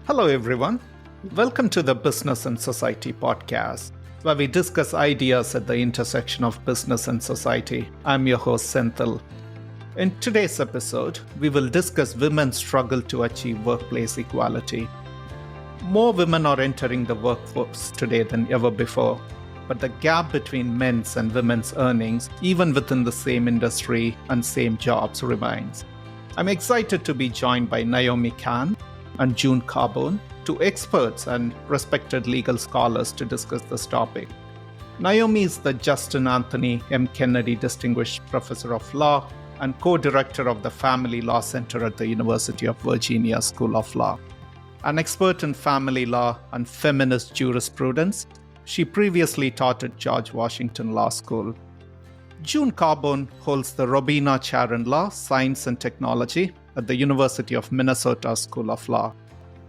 Hello, everyone. Welcome to the Business and Society podcast, where we discuss ideas at the intersection of business and society. I'm your host, Senthil. In today's episode, we will discuss women's struggle to achieve workplace equality. More women are entering the workforce today than ever before, but the gap between men's and women's earnings, even within the same industry and same jobs, remains. I'm excited to be joined by Naomi Cahn and June Carbone, two experts and respected legal scholars to discuss this topic. Naomi is the Justin Anthony M. Kennedy Distinguished Professor of Law and co-director of the Family Law Center at the University of Virginia School of Law. An expert in family law and feminist jurisprudence, she previously taught at George Washington Law School. June Carbone holds the Robina Chair in Law, Science and Technology at the University of Minnesota School of Law.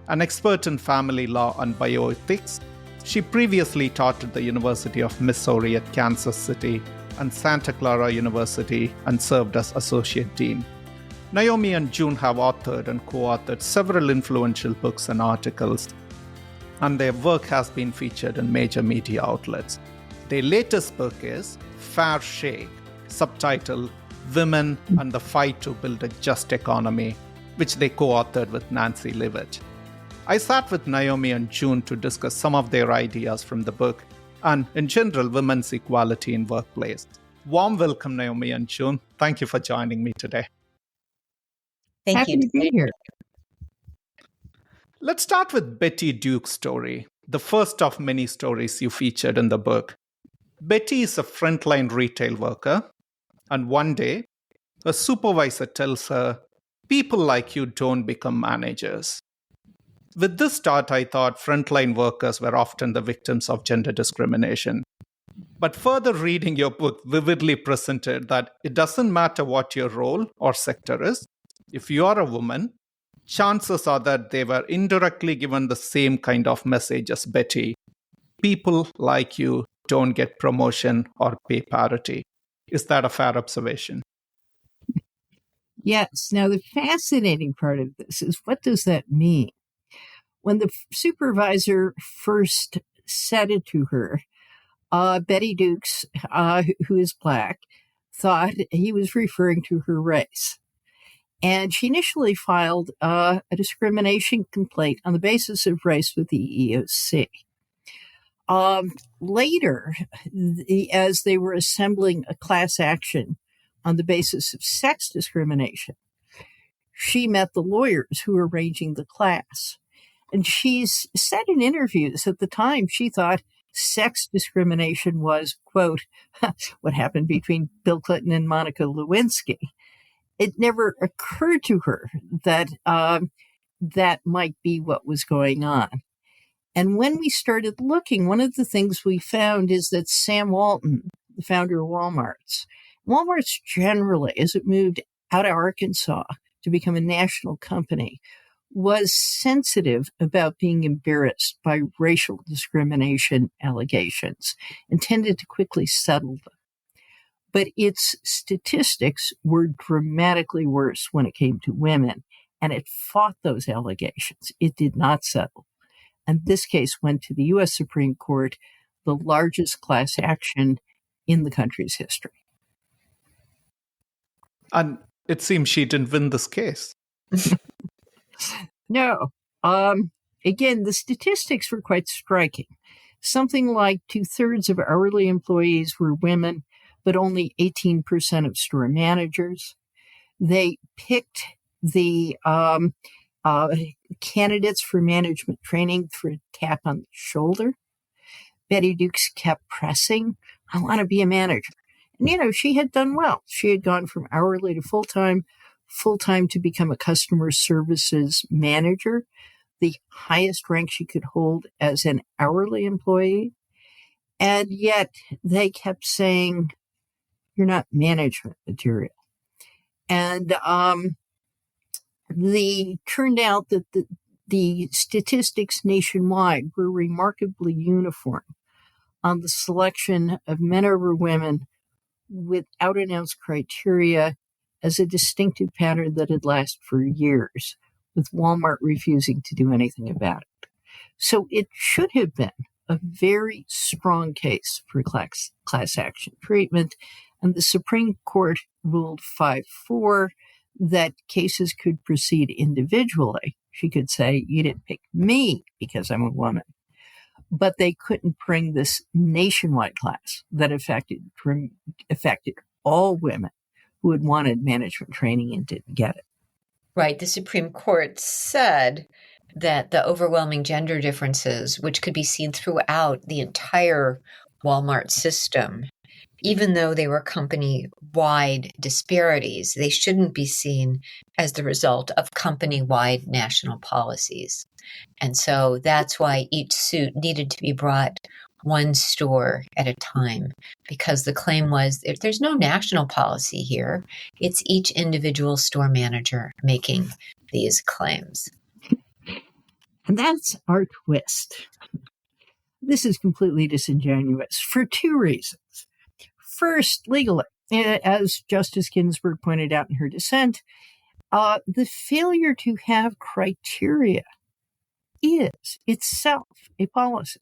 An expert in family law and bioethics, she previously taught at the University of Missouri at Kansas City and Santa Clara University and served as Associate Dean. Naomi and June have authored and co-authored several influential books and articles, and their work has been featured in major media outlets. Their latest book is Fair Shake, subtitled Women and the Fight to Build a Just Economy, which they co-authored with Nancy Leavitt. I sat with Naomi and June to discuss some of their ideas from the book and, in general, women's equality in workplace. Warm welcome, Naomi and June. Thank you for joining me today. Thank you. Happy to be here. Let's start with Betty Duke's story, the first of many stories you featured in the book. Betty is a frontline retail worker, and one day, a supervisor tells her, "People like you don't become managers." With this start, I thought frontline workers were often the victims of gender discrimination. But further reading your book vividly presented that it doesn't matter what your role or sector is. If you are a woman, chances are that they were indirectly given the same kind of message as Betty. People like you don't get promotion or pay parity. Is that a fair observation? Yes. Now, the fascinating part of this is, what does that mean? When the supervisor first said it to her, Betty Dukes, who is Black, thought he was referring to her race. And she initially filed a discrimination complaint on the basis of race with the EEOC. Later, as they were assembling a class action on the basis of sex discrimination, she met the lawyers who were arranging the class. And she's said in interviews at the time she thought sex discrimination was, quote, what happened between Bill Clinton and Monica Lewinsky. It never occurred to her that that might be what was going on. And when we started looking, one of the things we found is that Sam Walton, the founder of Walmart's generally, as it moved out of Arkansas to become a national company, was sensitive about being embarrassed by racial discrimination allegations and tended to quickly settle them. But its statistics were dramatically worse when it came to women, and it fought those allegations. It did not settle. And this case went to the U.S. Supreme Court, the largest class action in the country's history. And it seems she didn't win this case. No. Again, the statistics were quite striking. Something like 2/3 of hourly employees were women, but only 18% of store managers. They picked the candidates for management training for a tap on the shoulder. Betty Dukes kept pressing, "I want to be a manager." And, she had done well. She had gone from hourly to full-time to become a customer services manager, the highest rank she could hold as an hourly employee. And yet they kept saying, "You're not management material." And turned out that the statistics nationwide were remarkably uniform on the selection of men over women without announced criteria as a distinctive pattern that had lasted for years. with Walmart refusing to do anything about it. So it should have been a very strong case for class action treatment, and the Supreme Court ruled 5-4 that cases could proceed individually. She could say, you didn't pick me because I'm a woman. But they couldn't bring this nationwide class that affected all women who had wanted management training and didn't get it. Right. The Supreme Court said that the overwhelming gender differences, which could be seen throughout the entire Walmart system, even though they were company-wide disparities, they shouldn't be seen as the result of company-wide national policies. And so that's why each suit needed to be brought one store at a time, because the claim was if there's no national policy here, it's each individual store manager making these claims. And that's our twist. This is completely disingenuous for two reasons. First, legally, as Justice Ginsburg pointed out in her dissent, the failure to have criteria is itself a policy.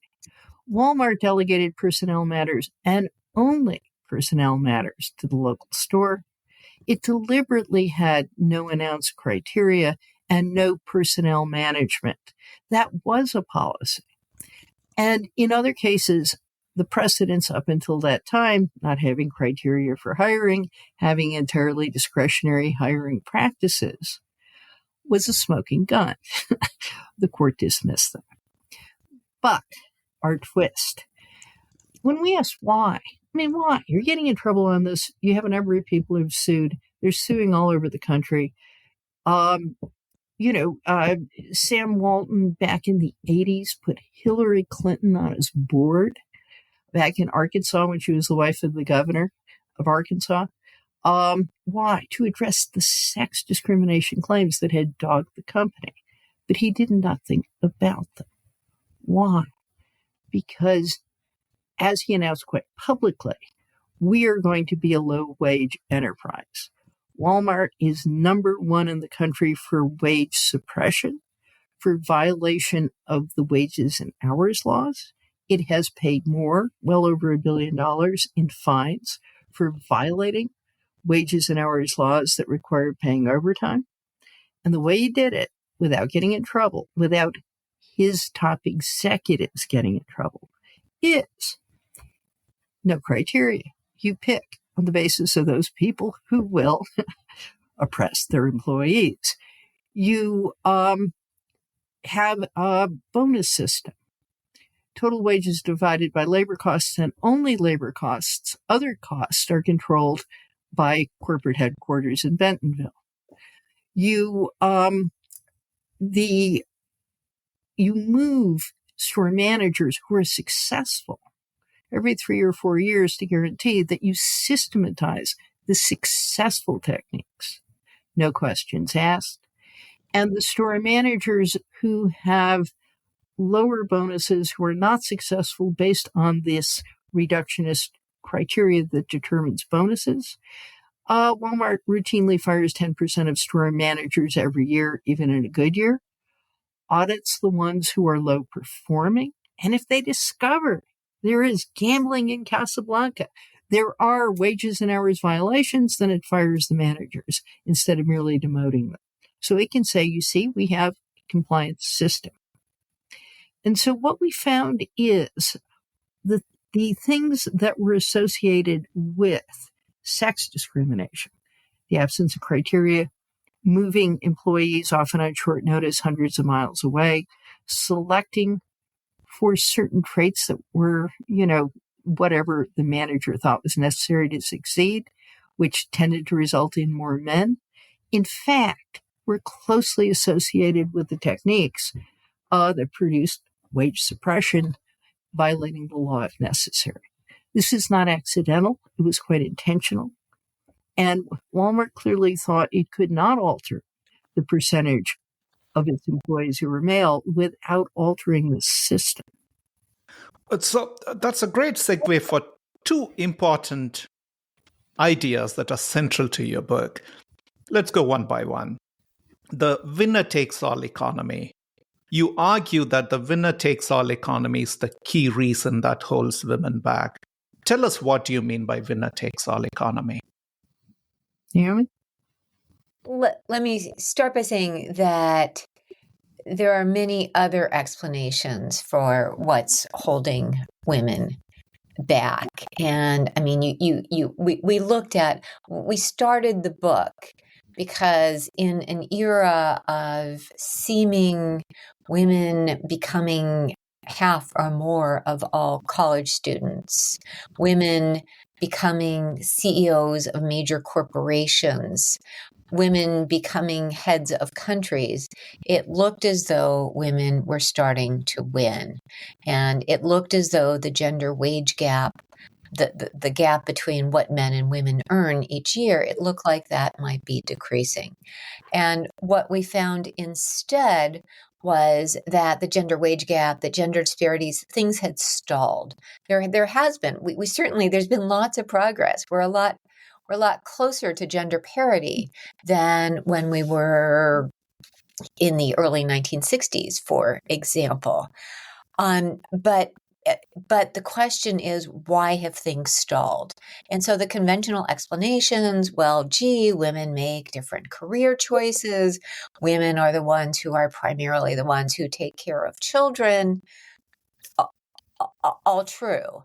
Walmart delegated personnel matters and only personnel matters to the local store. It deliberately had no announced criteria and no personnel management. That was a policy. And in other cases, the precedents up until that time, not having criteria for hiring, having entirely discretionary hiring practices, was a smoking gun. The court dismissed them. But our twist, when we ask why, why? You're getting in trouble on this. You have a number of people who've sued. They're suing all over the country. Sam Walton back in the 80s put Hillary Clinton on his board back in Arkansas when she was the wife of the governor of Arkansas. Why? To address the sex discrimination claims that had dogged the company. But he did nothing about them. Why? Because, as he announced quite publicly, we are going to be a low-wage enterprise. Walmart is number one in the country for wage suppression, for violation of the wages and hours laws. It has paid more, well over $1 billion in fines for violating wages and hours laws that require paying overtime. And the way he did it, without getting in trouble, without his top executives getting in trouble, is no criteria. You pick on the basis of those people who will oppress their employees. You have a bonus system. Total wages divided by labor costs and only labor costs. Other costs are controlled by corporate headquarters in Bentonville. You move store managers who are successful every 3 or 4 years to guarantee that you systematize the successful techniques. No questions asked. And the store managers who have lower bonuses, who are not successful based on this reductionist criteria that determines bonuses. Walmart routinely fires 10% of store managers every year, even in a good year. Audits the ones who are low performing. And if they discover there is gambling in Casablanca, there are wages and hours violations, then it fires the managers instead of merely demoting them. So it can say, you see, we have a compliance system. And so what we found is the things that were associated with sex discrimination, the absence of criteria, moving employees often on short notice hundreds of miles away, selecting for certain traits that were, whatever the manager thought was necessary to succeed, which tended to result in more men, in fact, were closely associated with the techniques that produced wage suppression, violating the law if necessary. This is not accidental. It was quite intentional. And Walmart clearly thought it could not alter the percentage of its employees who were male without altering the system. So that's a great segue for two important ideas that are central to your book. Let's go one by one. the winner takes all economy. You argue that the winner takes all economy is the key reason that holds women back. Tell us, what you mean by winner takes all economy. Naomi? Let me start by saying that there are many other explanations for what's holding women back. And I mean, we started the book because in an era of seeming women becoming half or more of all college students, women becoming CEOs of major corporations, women becoming heads of countries, it looked as though women were starting to win. And it looked as though the gender wage gap, the gap between what men and women earn each year, it looked like that might be decreasing. And what we found instead was that the gender wage gap, the gender disparities, things had stalled. There has been, we certainly, there's been lots of progress. We're a lot closer to gender parity than when we were in the early 1960s, for example. But the question is, why have things stalled? And so the conventional explanations, well, gee, women make different career choices. Women are the ones who are primarily the ones who take care of children. All true.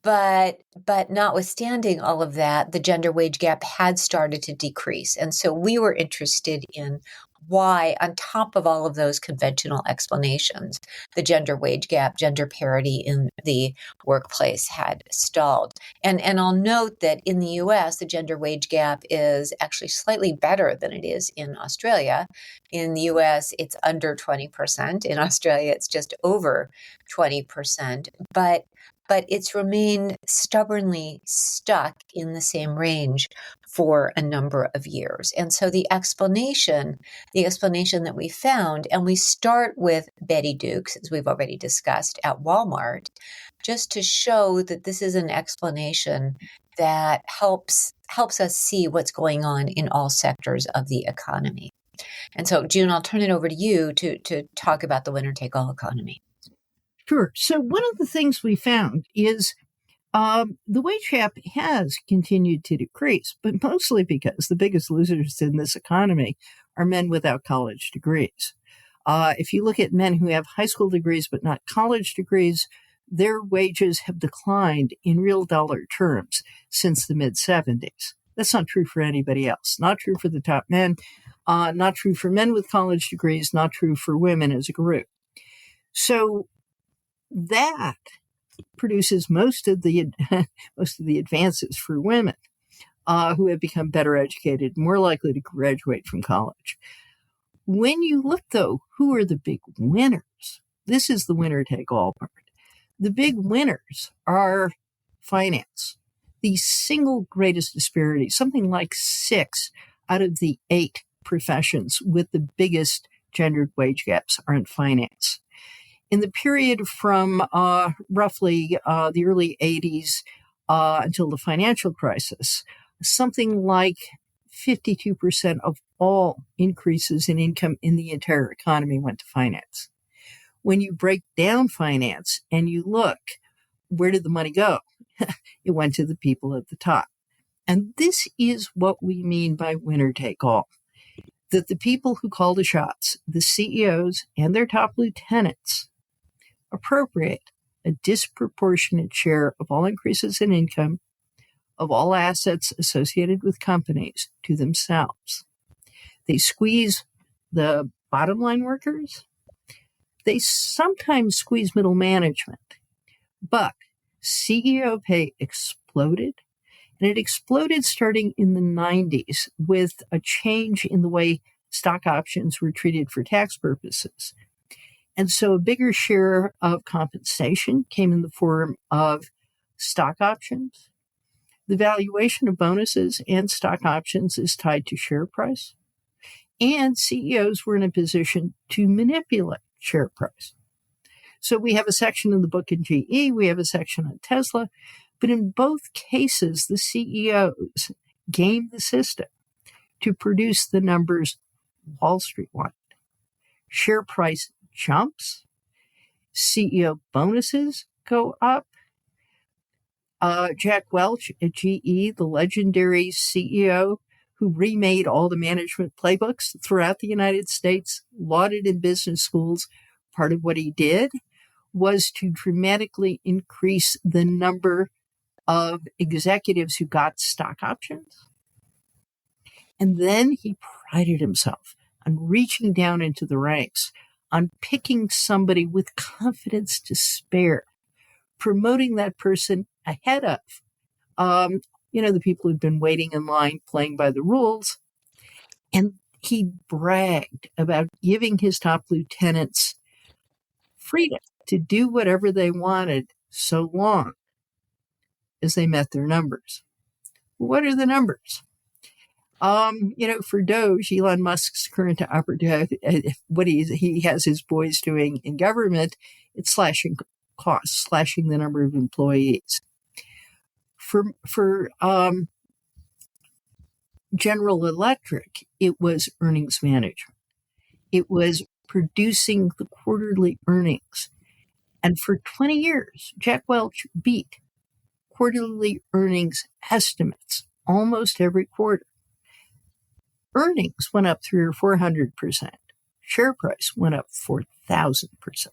But notwithstanding all of that, the gender wage gap had started to decrease. And so we were interested in why, on top of all of those conventional explanations, the gender wage gap, gender parity in the workplace had stalled. And I'll note that in the US, the gender wage gap is actually slightly better than it is in Australia. In the US, it's under 20%. In Australia, it's just over 20%. But it's remained stubbornly stuck in the same range for a number of years. And so the explanation that we found, and we start with Betty Dukes, as we've already discussed, at Walmart, just to show that this is an explanation that helps us see what's going on in all sectors of the economy. And so, June, I'll turn it over to you to talk about the winner-take-all economy. Sure. So one of the things we found is the wage gap has continued to decrease, but mostly because the biggest losers in this economy are men without college degrees. If you look at men who have high school degrees but not college degrees, their wages have declined in real dollar terms since the mid-'70s. That's not true for anybody else. Not true for the top men, not true for men with college degrees, not true for women as a group. So that produces most of the advances for women who have become better educated, more likely to graduate from college. When you look, though, who are the big winners? This is the winner-take-all part. The big winners are finance. The single greatest disparity, something like 6 out of the 8 professions with the biggest gendered wage gaps are in finance. In the period from roughly the early 80s until the financial crisis, something like 52% of all increases in income in the entire economy went to finance. When you break down finance and you look, where did the money go? It went to the people at the top. And this is what we mean by winner take all. That the people who call the shots, the CEOs and their top lieutenants, appropriate a disproportionate share of all increases in income, of all assets associated with companies to themselves. They squeeze the bottom line workers. They sometimes squeeze middle management. But CEO pay exploded, and it exploded starting in the 90s with a change in the way stock options were treated for tax purposes. And so a bigger share of compensation came in the form of stock options. The valuation of bonuses and stock options is tied to share price. And CEOs were in a position to manipulate share price. So we have a section in the book in GE, we have a section on Tesla, but in both cases, the CEOs game the system to produce the numbers Wall Street wanted. Share price jumps. CEO bonuses go up. Jack Welch at GE, the legendary CEO who remade all the management playbooks throughout the United States, lauded in business schools. Part of what he did was to dramatically increase the number of executives who got stock options. And then he prided himself on reaching down into the ranks, on picking somebody with confidence to spare, promoting that person ahead of, the people who'd been waiting in line, playing by the rules. And he bragged about giving his top lieutenants freedom to do whatever they wanted so long as they met their numbers. What are the numbers? For Doge, Elon Musk's current what he has his boys doing in government, it's slashing costs, slashing the number of employees. For General Electric, it was earnings management. It was producing the quarterly earnings. And for 20 years, Jack Welch beat quarterly earnings estimates almost every quarter. Earnings went up 300 or 400%. Share price went up 4,000%.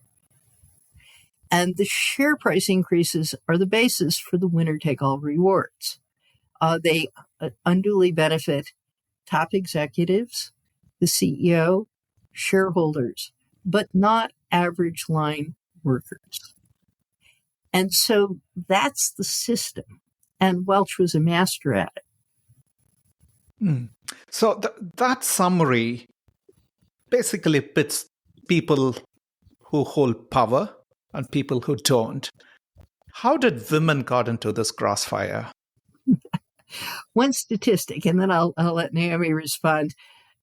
And the share price increases are the basis for the winner-take-all rewards. They unduly benefit top executives, the CEO, shareholders, but not average line workers. And so that's the system. And Welch was a master at it. So that summary basically pits people who hold power and people who don't. How did women got into this crossfire? One statistic, and then I'll let Naomi respond.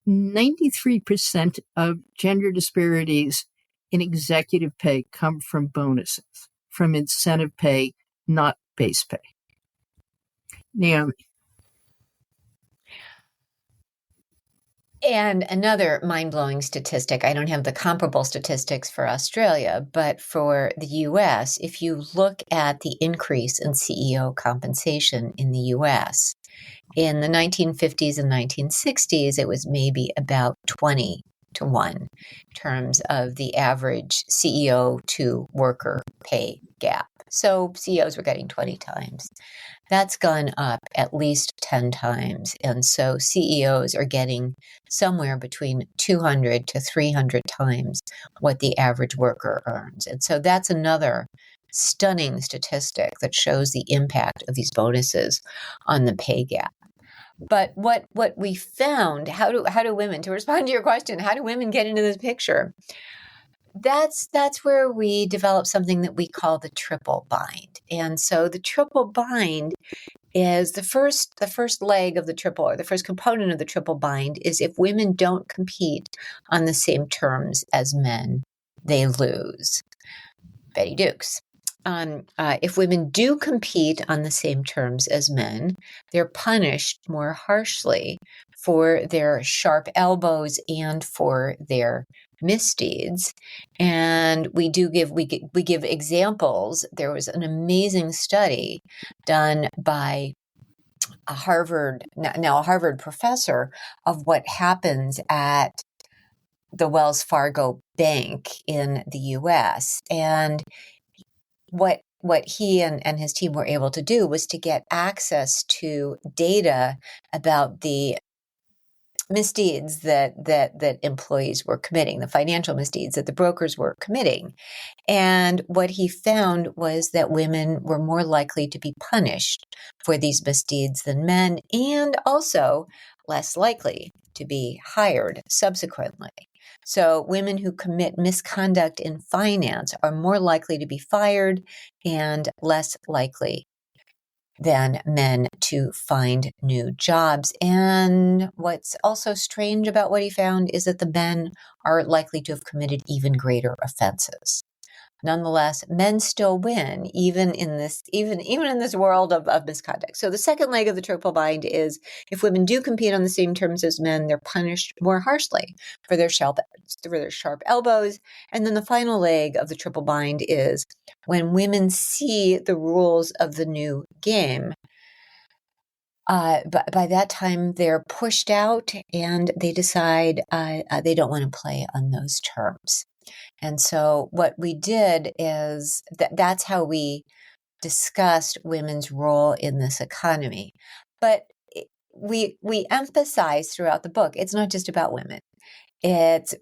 93% of gender disparities in executive pay come from bonuses, from incentive pay, not base pay. Naomi. And another mind-blowing statistic, I don't have the comparable statistics for Australia, but for the US, if you look at the increase in CEO compensation in the US, in the 1950s and 1960s, it was maybe about 20 to 1 in terms of the average CEO to worker pay gap. So CEOs were getting 20 times. That's gone up at least 10 times. And so CEOs are getting somewhere between 200 to 300 times what the average worker earns. And so that's another stunning statistic that shows the impact of these bonuses on the pay gap. But what we found, how do women, to respond to your question, how do women get into this picture? That's where we develop something that we call the triple bind. And so the triple bind is the first leg of the triple, or the first component of the triple bind is if women don't compete on the same terms as men, they lose. Betty Dukes. If women do compete on the same terms as men, they're punished more harshly for their sharp elbows and for their misdeeds. And we give examples. There was an amazing study done by a Harvard professor of what happens at the Wells Fargo Bank in the US. And what he and his team were able to do was to get access to data about the misdeeds that employees were committing, the financial misdeeds that the brokers were committing. And what he found was that women were more likely to be punished for these misdeeds than men, and also less likely to be hired subsequently. So women who commit misconduct in finance are more likely to be fired and less likely than men to find new jobs. And what's also strange about what he found is that the men are likely to have committed even greater offenses. Nonetheless, men still win, even in this world of misconduct. So the second leg of the triple bind is if women do compete on the same terms as men, they're punished more harshly for their sharp elbows. And then the final leg of the triple bind is when women see the rules of the new game. But by that time, they're pushed out and they decide they don't want to play on those terms. And so what we did is that's how we discussed women's role in this economy. But we emphasize throughout the book, it's not just about women.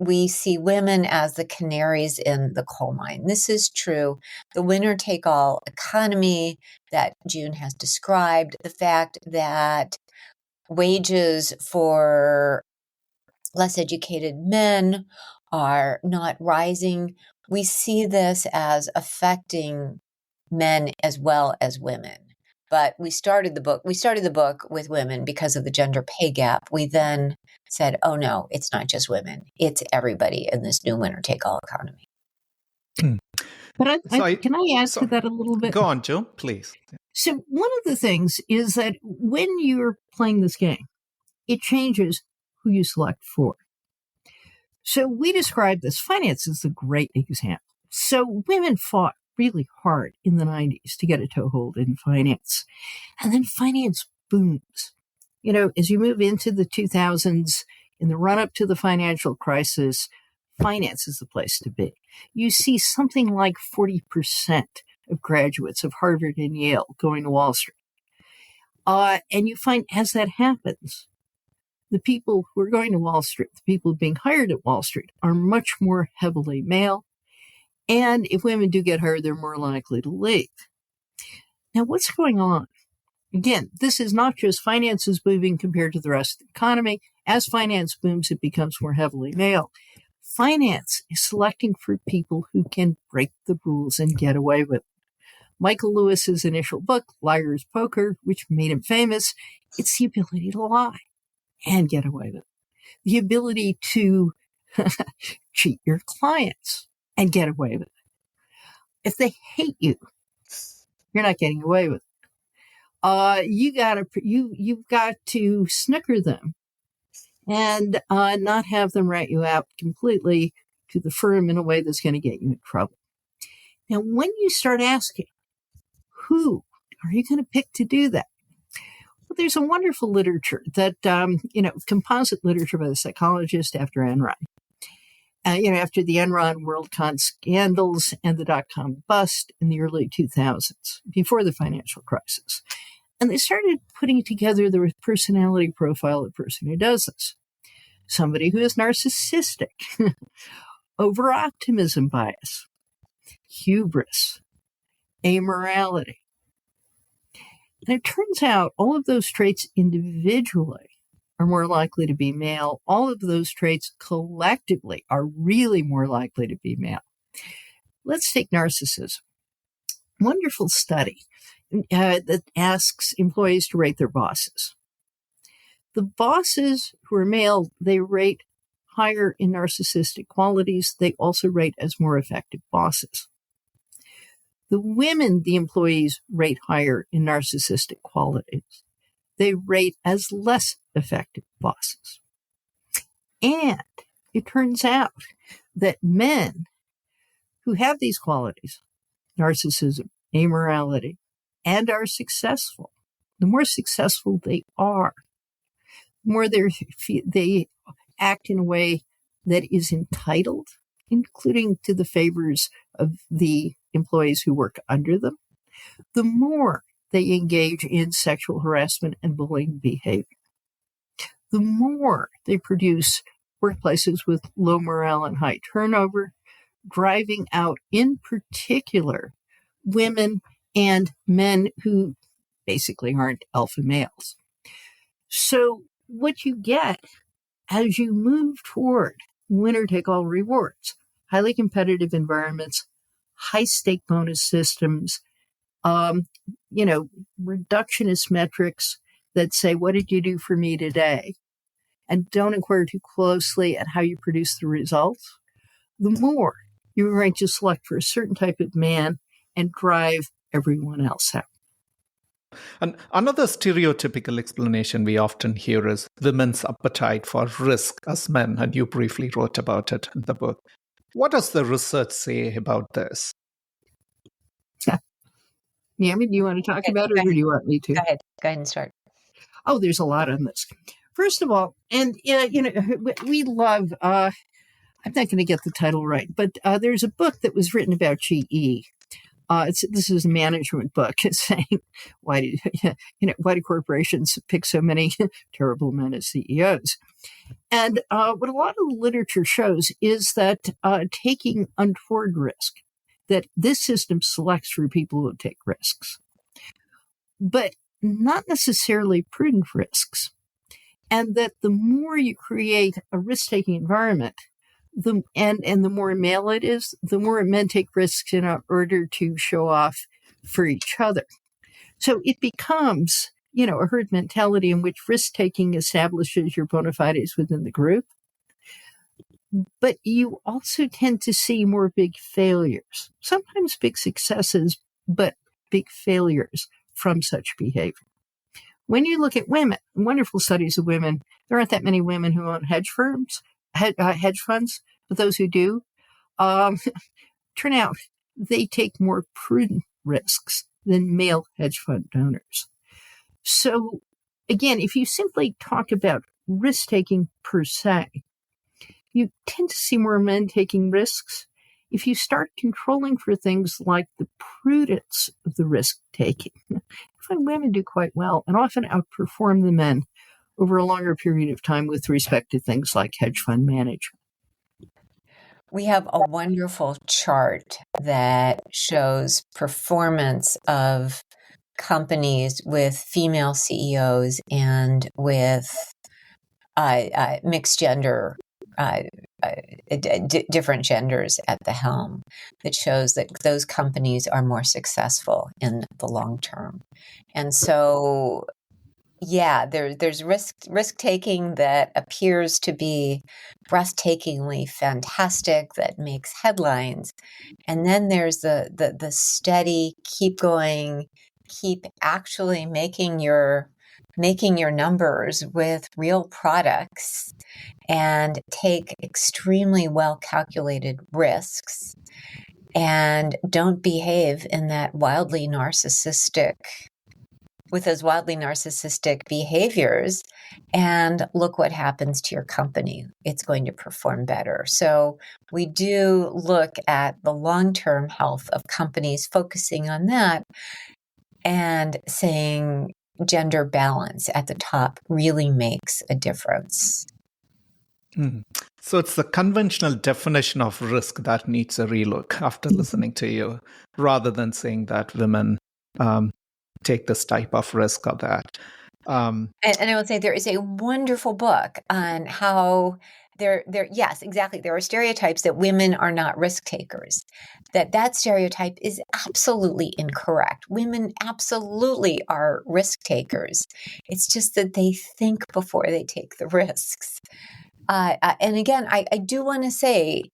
We see women as the canaries in the coal mine. This is true. The winner-take-all economy that June has described, the fact that wages for less educated men are not rising. We see this as affecting men as well as women. But we started the book with women because of the gender pay gap. We then said, oh no, it's not just women. It's everybody in this new winner-take-all economy. But can I add to that a little bit? Go on, Joe, please. So one of the things is that when you're playing this game, it changes who you select for. So we describe this. Finance is a great example. So women fought really hard in the 90s to get a toehold in finance. And then finance booms. You know, as you move into the 2000s, in the run-up to the financial crisis, finance is the place to be. You see something like 40% of graduates of Harvard and Yale going to Wall Street. And you find as that happens, the people who are going to Wall Street, the people being hired at Wall Street, are much more heavily male. And if women do get hired, they're more likely to leave. Now, what's going on? Again, this is not just finance is booming compared to the rest of the economy. As finance booms, it becomes more heavily male. Finance is selecting for people who can break the rules and get away with it. Michael Lewis's initial book, Liar's Poker, which made him famous, it's the ability to lie and get away with it. The ability to cheat your clients and get away with it. If they hate you, you're not getting away with it. You've got to snooker them and not have them rat you out completely to the firm in a way that's going to get you in trouble. Now, when you start asking, who are you going to pick to do that? Well, there's a wonderful literature that, composite literature by the psychologist after Enron. After the Enron WorldCon scandals and the dot-com bust in the early 2000s, before the financial crisis. And they started putting together the personality profile of the person who does this. Somebody who is narcissistic, over-optimism bias, hubris, amorality. And it turns out all of those traits individually are more likely to be male. All of those traits collectively are really more likely to be male. Let's take narcissism. Wonderful study that asks employees to rate their bosses. The bosses who are male, they rate higher in narcissistic qualities. They also rate as more effective bosses. The women the employees rate higher in narcissistic qualities. They rate as less effective bosses. And it turns out that men who have these qualities, narcissism, amorality, and are successful, the more successful they are, the more they act in a way that is entitled, including to the favors of the employees who work under them, the more they engage in sexual harassment and bullying behavior. The more they produce workplaces with low morale and high turnover, driving out, in particular, women and men who basically aren't alpha males. So what you get as you move toward winner-take-all rewards, highly competitive environments, high-stake bonus systems, reductionist metrics that say, what did you do for me today? And don't inquire too closely at how you produce the results. The more You're going to select for a certain type of man and drive everyone else out. And another stereotypical explanation we often hear is women's appetite for risk as men, and you briefly wrote about it in the book. What does the research say about this? Naomi, do you want to talk about it, or do you want me to? Go ahead and start. Oh, there's a lot on this. First of all, and we love, I'm not going to get the title right, but there's a book that was written about GE. This is a management book. It's saying why do corporations pick so many terrible men as CEOs? And what a lot of the literature shows is that taking untoward risk, that this system selects for people who take risks, but not necessarily prudent risks. And that the more you create a risk-taking environment, the more male it is, the more men take risks in order to show off for each other. So it becomes, a herd mentality in which risk-taking establishes your bona fides within the group. But you also tend to see more big failures, sometimes big successes, but big failures from such behavior. When you look at women, wonderful studies of women, there aren't that many women who own hedge funds, but those who do, turn out they take more prudent risks than male hedge fund owners. So again, if you simply talk about risk-taking per se, you tend to see more men taking risks. If you start controlling for things like the prudence of the risk-taking, I find women do quite well and often outperform the men over a longer period of time with respect to things like hedge fund management. We have a wonderful chart that shows performance of companies with female CEOs and with mixed gender, different genders at the helm, that shows that those companies are more successful in the long term. And so, there's risk taking that appears to be breathtakingly fantastic, that makes headlines, and then there's the steady, keep going, keep actually making your numbers with real products and take extremely well calculated risks and don't behave in that with those wildly narcissistic behaviors, and look what happens to your company. It's going to perform better. So we do look at the long-term health of companies, focusing on that and saying gender balance at the top really makes a difference. So it's the conventional definition of risk that needs a relook after listening to you, rather than saying that women take this type of risk or that. And I will say there is a wonderful book on how yes, exactly. There are stereotypes that women are not risk takers. That stereotype is absolutely incorrect. Women absolutely are risk takers. It's just that they think before they take the risks. And again, I do want to say,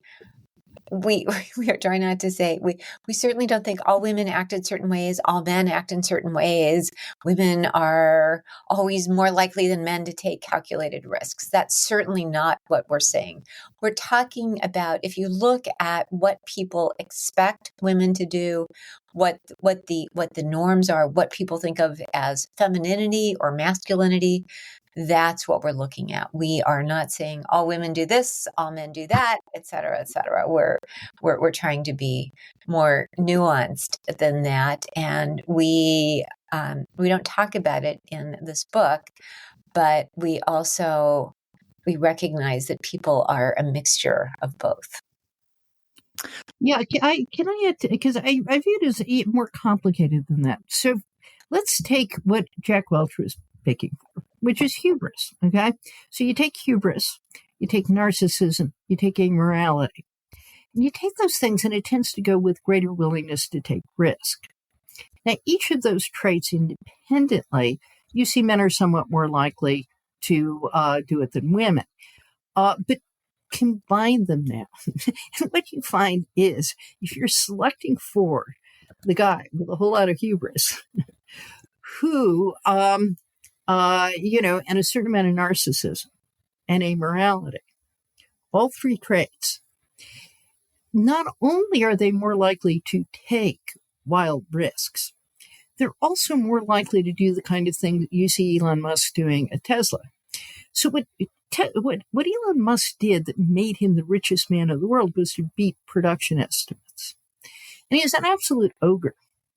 we are trying not to say, we certainly don't think all women act in certain ways, all men act in certain ways. Women are always more likely than men to take calculated risks. That's certainly not what we're saying. We're talking about, if you look at what people expect women to do, what the norms are, what people think of as femininity or masculinity, that's what we're looking at. We are not saying all women do this, all men do that, et cetera, et cetera. We're trying to be more nuanced than that, and we don't talk about it in this book, but we recognize that people are a mixture of both. Yeah, can I add, because I view it as more complicated than that. So let's take what Jack Welch was picking for, which is hubris, okay? So you take hubris, you take narcissism, you take amorality, and you take those things, and it tends to go with greater willingness to take risk. Now, each of those traits independently, you see men are somewhat more likely to do it than women. But combine them now. And what you find is if you're selecting for the guy with a whole lot of hubris who, and a certain amount of narcissism and amorality, all three traits, not only are they more likely to take wild risks, they're also more likely to do the kind of thing that you see Elon Musk doing at Tesla. So what Elon Musk did that made him the richest man in the world was to beat production estimates. And he is an absolute ogre.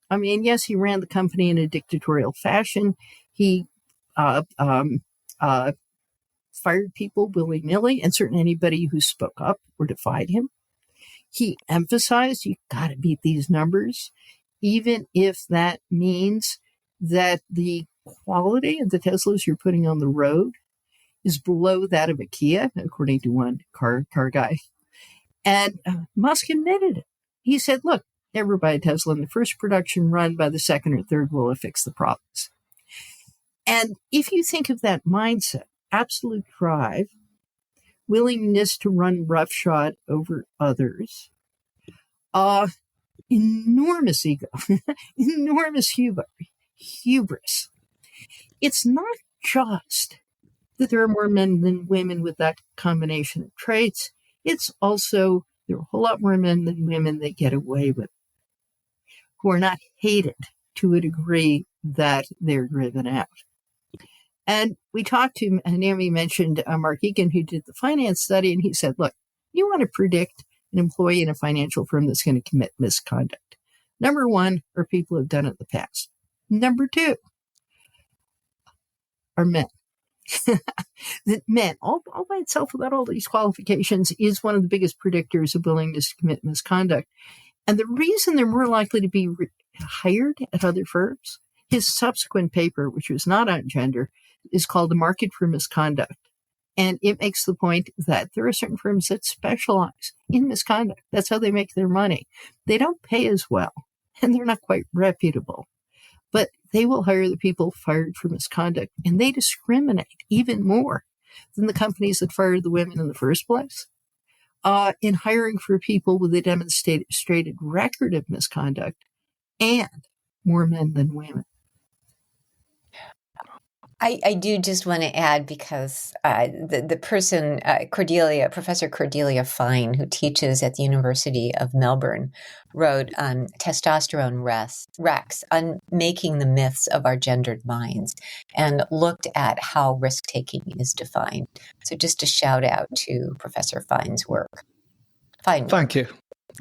I mean, yes, he ran the company in a dictatorial fashion. He fired people willy-nilly, and certainly anybody who spoke up or defied him. He emphasized, you got to beat these numbers, even if that means that the quality of the Teslas you're putting on the road is below that of a Kia, according to one car guy. And Musk admitted it. He said, look, never buy a Tesla in the first production run. By the second or third, we'll fix the problems. And if you think of that mindset, absolute drive, willingness to run roughshod over others, enormous ego, enormous hubris. It's not just that there are more men than women with that combination of traits. It's also there are a whole lot more men than women that get away with it, who are not hated to a degree that they're driven out. And we talked to, Naomi mentioned Mark Egan, who did the finance study, and he said, look, you want to predict an employee in a financial firm that's going to commit misconduct. Number one are people who've done it in the past. Number two are men. That men, all by itself, without all these qualifications, is one of the biggest predictors of willingness to commit misconduct. And the reason they're more likely to be hired at other firms, his subsequent paper, which was not on gender, is called The Market for Misconduct. And it makes the point that there are certain firms that specialize in misconduct. That's how they make their money. They don't pay as well, and they're not quite reputable. But they will hire the people fired for misconduct, and they discriminate even more than the companies that fired the women in the first place in hiring for people with a demonstrated record of misconduct and more men than women. I do just want to add, because the person, Professor Cordelia Fine, who teaches at the University of Melbourne, wrote Testosterone Rex on making the myths of our gendered minds, and looked at how risk-taking is defined. So just a shout out to Professor Fine's work. Thank you.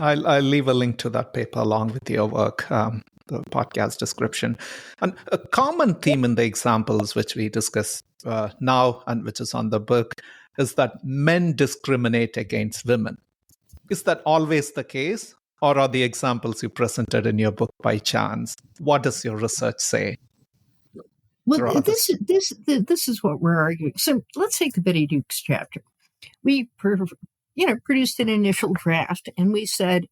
I'll leave a link to that paper along with your work, the podcast description. And a common theme in the examples which we discuss now and which is on the book is that men discriminate against women. Is that always the case? Or are the examples you presented in your book by chance? What does your research say? Well, this is what we're arguing. So let's take the Betty Dukes chapter. We produced an initial draft, and we said,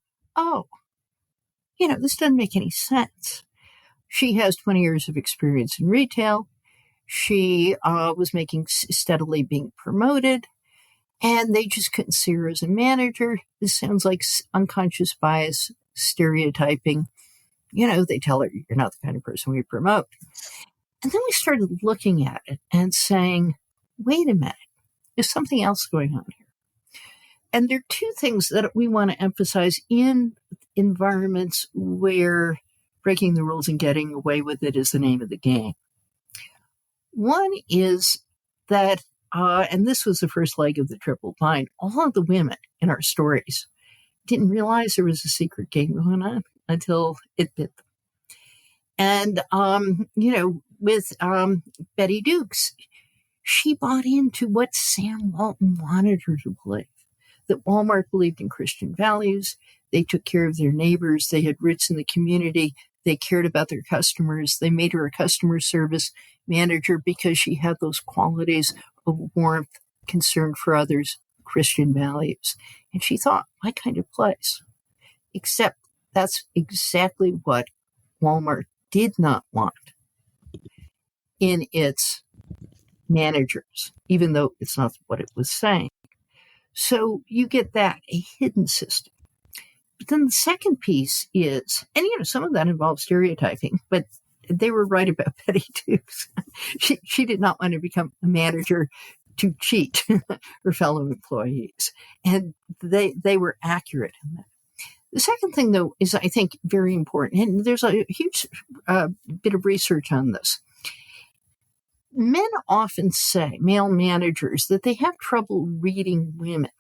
this doesn't make any sense. She has 20 years of experience in retail. She was steadily being promoted, and they just couldn't see her as a manager. This sounds like unconscious bias, stereotyping. They tell her, you're not the kind of person we promote. And then we started looking at it and saying, wait a minute, there's something else going on here. And there are two things that we want to emphasize in environments where breaking the rules and getting away with it is the name of the game. One is that, and this was the first leg of the triple bind, all of the women in our stories didn't realize there was a secret game going on until it bit them. And, with Betty Dukes, she bought into what Sam Walton wanted her to believe. That Walmart believed in Christian values. They took care of their neighbors. They had roots in the community. They cared about their customers. They made her a customer service manager because she had those qualities of warmth, concern for others, Christian values. And she thought, my kind of place. Except that's exactly what Walmart did not want in its managers, even though it's not what it was saying. So you get that, a hidden system. But then the second piece is, and some of that involves stereotyping, but they were right about Betty Dukes. She did not want to become a manager to cheat her fellow employees. And they were accurate in that. The second thing, though, is I think very important, and there's a huge bit of research on this. Men often say, male managers, that they have trouble reading women.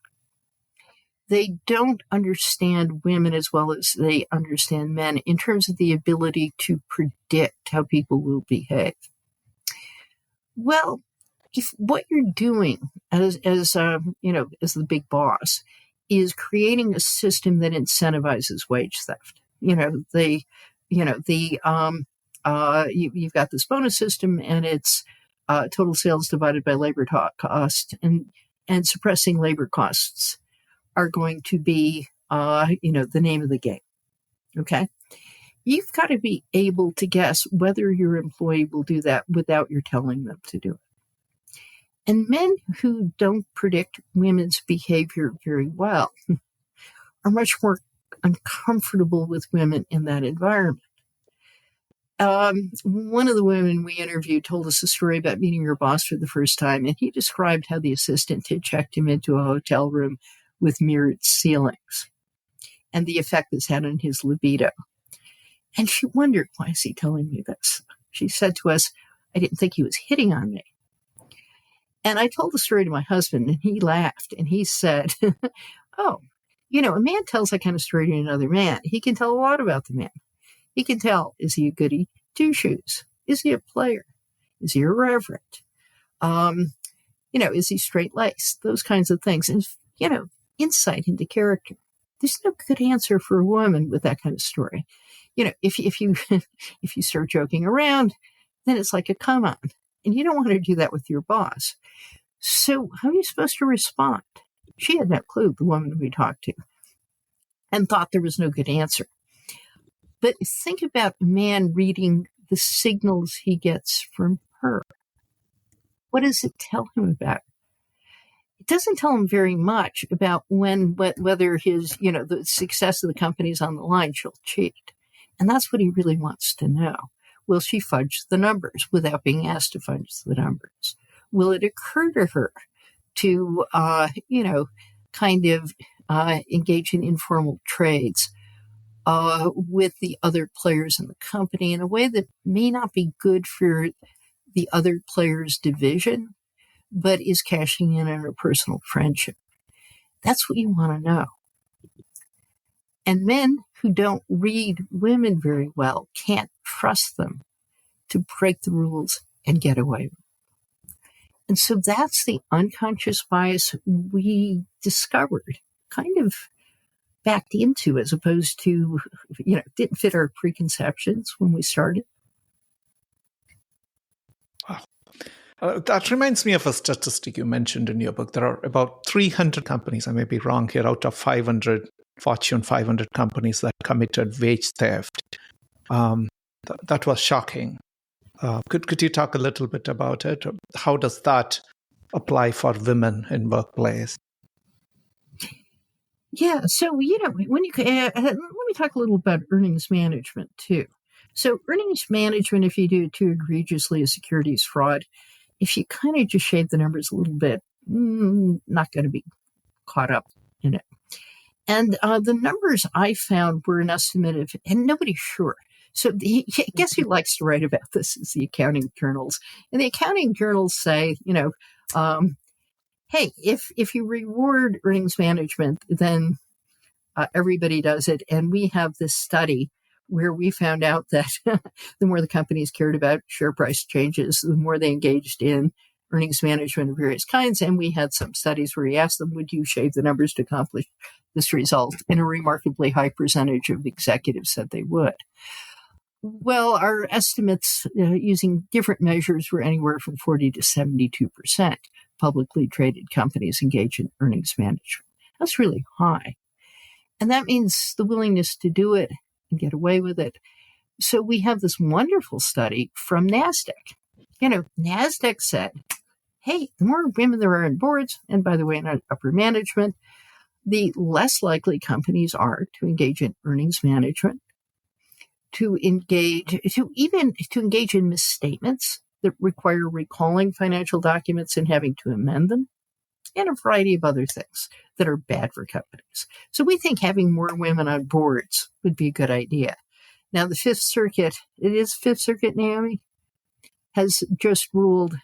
They don't understand women as well as they understand men in terms of the ability to predict how people will behave. Well, if what you're doing as the big boss is creating a system that incentivizes wage theft, you've got this bonus system, and it's total sales divided by labor cost, and suppressing labor costs are going to be, the name of the game. Okay. You've got to be able to guess whether your employee will do that without your telling them to do it. And men who don't predict women's behavior very well are much more uncomfortable with women in that environment. One of the women we interviewed told us a story about meeting her boss for the first time, and he described how the assistant had checked him into a hotel room with mirrored ceilings and the effect this had on his libido. And she wondered, why is he telling me this? She said to us, I didn't think he was hitting on me. And I told the story to my husband, and he laughed, and he said, oh, a man tells that kind of story to another man. He can tell a lot about the man. He can tell, is he a goody two-shoes? Is he a player? Is he irreverent? Is he straight-laced? Those kinds of things. And, insight into character. There's no good answer for a woman with that kind of story. If you if you start joking around, then it's like a come on, and you don't want to do that with your boss. So how are you supposed to respond? She had no clue, the woman we talked to, and thought there was no good answer. But think about a man reading the signals he gets from her. What does it tell him about her? It doesn't tell him very much about whether his, the success of the company is on the line, she'll cheat. And that's what he really wants to know. Will she fudge the numbers without being asked to fudge the numbers? Will it occur to her to, engage in informal trades with the other players in the company in a way that may not be good for the other players' division, but is cashing in on a personal friendship? That's what you want to know. And men who don't read women very well can't trust them to break the rules and get away with it. And so that's the unconscious bias we discovered, kind of backed into, as opposed to, didn't fit our preconceptions when we started. Wow. That reminds me of a statistic you mentioned in your book. There are about 300 companies, I may be wrong here, out of 500 Fortune 500 companies that committed wage theft. That was shocking. Could you talk a little bit about it? How does that apply for women in workplace? Yeah, so when you let me talk a little about earnings management too. So earnings management, if you do it too egregiously, is securities fraud. If you kind of just shave the numbers a little bit, not going to be caught up in it. And the numbers I found were an estimate of, and nobody's sure. So guess who likes to write about this is the accounting journals. And the accounting journals say, hey, if you reward earnings management, then everybody does it. And we have this study where we found out that the more the companies cared about share price changes, the more they engaged in earnings management of various kinds. And we had some studies where we asked them, would you shave the numbers to accomplish this result? And a remarkably high percentage of executives said they would. Well, our estimates using different measures were anywhere from 40 to 72% publicly traded companies engage in earnings management. That's really high. And that means the willingness to do it and get away with it. So we have this wonderful study from NASDAQ. NASDAQ said, hey, the more women there are on boards, and by the way, in upper management, the less likely companies are to engage in earnings management, to engage in misstatements that require recalling financial documents and having to amend them, and a variety of other things that are bad for companies. So we think having more women on boards would be a good idea. Now, the Fifth Circuit, Naomi, has just ruled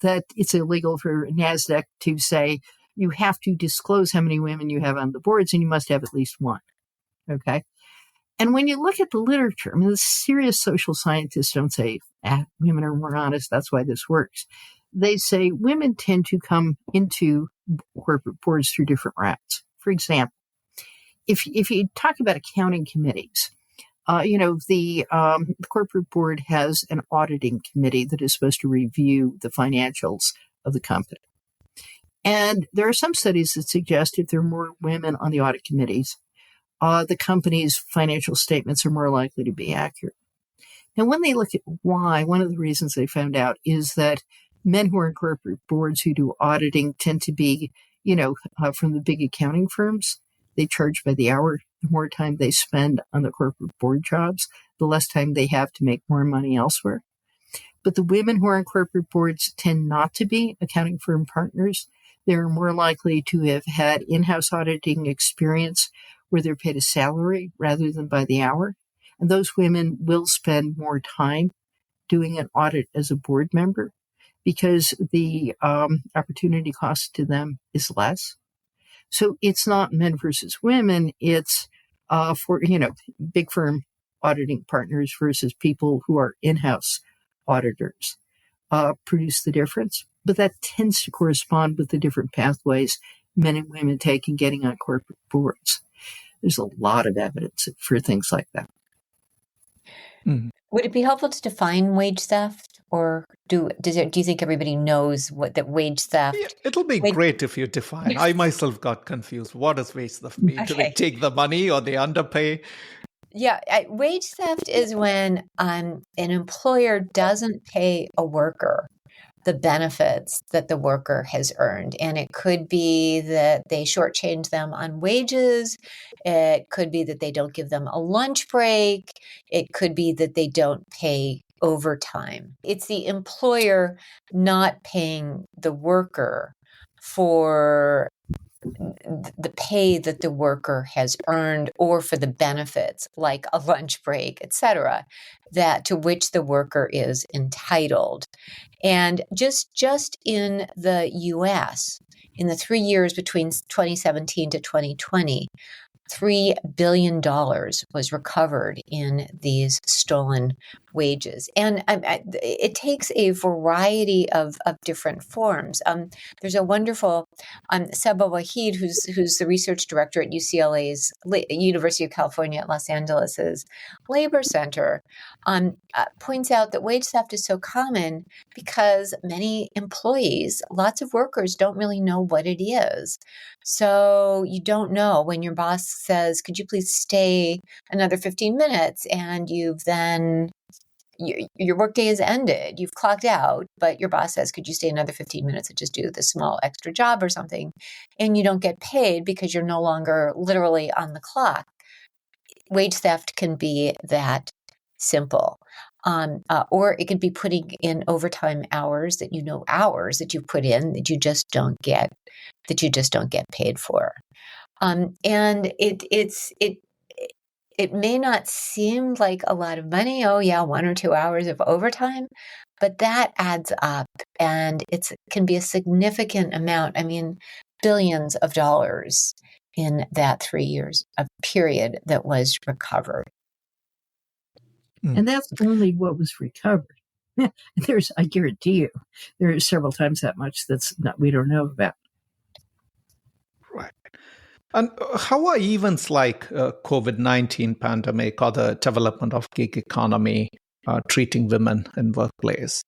that it's illegal for NASDAQ to say you have to disclose how many women you have on the boards and you must have at least one. Okay? And when you look at the literature, I mean, the serious social scientists don't say, women are more honest, that's why this works. They say women tend to come into corporate boards through different routes. For example, if you talk about accounting committees, the corporate board has an auditing committee that is supposed to review the financials of the company. And there are some studies that suggest if there are more women on the audit committees, the company's financial statements are more likely to be accurate. Now, when they look at why, one of the reasons they found out is that men who are in corporate boards who do auditing tend to be, from the big accounting firms. They charge by the hour. The more time they spend on the corporate board jobs, the less time they have to make more money elsewhere. But the women who are on corporate boards tend not to be accounting firm partners. They're more likely to have had in-house auditing experience where they're paid a salary rather than by the hour. And those women will spend more time doing an audit as a board member because the opportunity cost to them is less. So it's not men versus women. It's for big firm auditing partners versus people who are in-house auditors produce the difference. But that tends to correspond with the different pathways men and women take in getting on corporate boards. There's a lot of evidence for things like that. Mm. Would it be helpful to define wage theft, or do you think everybody knows what that wage theft? Yeah, it'll be great if you define. I myself got confused. What does wage theft mean? Do they take the money or they underpay? Yeah, wage theft is when an employer doesn't pay a worker the benefits that the worker has earned. And it could be that they shortchange them on wages. It could be that they don't give them a lunch break. It could be that they don't pay overtime. It's the employer not paying the worker for the pay that the worker has earned or for the benefits like a lunch break, etc., that to which the worker is entitled. And just in the US, in the 3 years between 2017 to 2020, $3 billion was recovered in these stolen wages. And it takes a variety of different forms. There's a wonderful Seba Wahid, who's the research director at UCLA's University of California at Los Angeles's Labor Center, points out that wage theft is so common because many employees, lots of workers, don't really know what it is. So you don't know when your boss says, could you please stay another 15 minutes? And you've then, your workday is ended. You've clocked out, but your boss says, could you stay another 15 minutes and just do this small extra job or something? And you don't get paid because you're no longer literally on the clock. Wage theft can be that simple. Or it could be putting in overtime hours that you put in that you just don't get paid for. And it may not seem like a lot of money. Oh yeah, 1 or 2 hours of overtime, but that adds up, and it can be a significant amount. I mean, billions of dollars in that 3 years of period that was recovered. And that's only what was recovered. I guarantee you, there is several times that much we don't know about. Right. And how are events like COVID-19 pandemic or the development of gig economy treating women in workplace?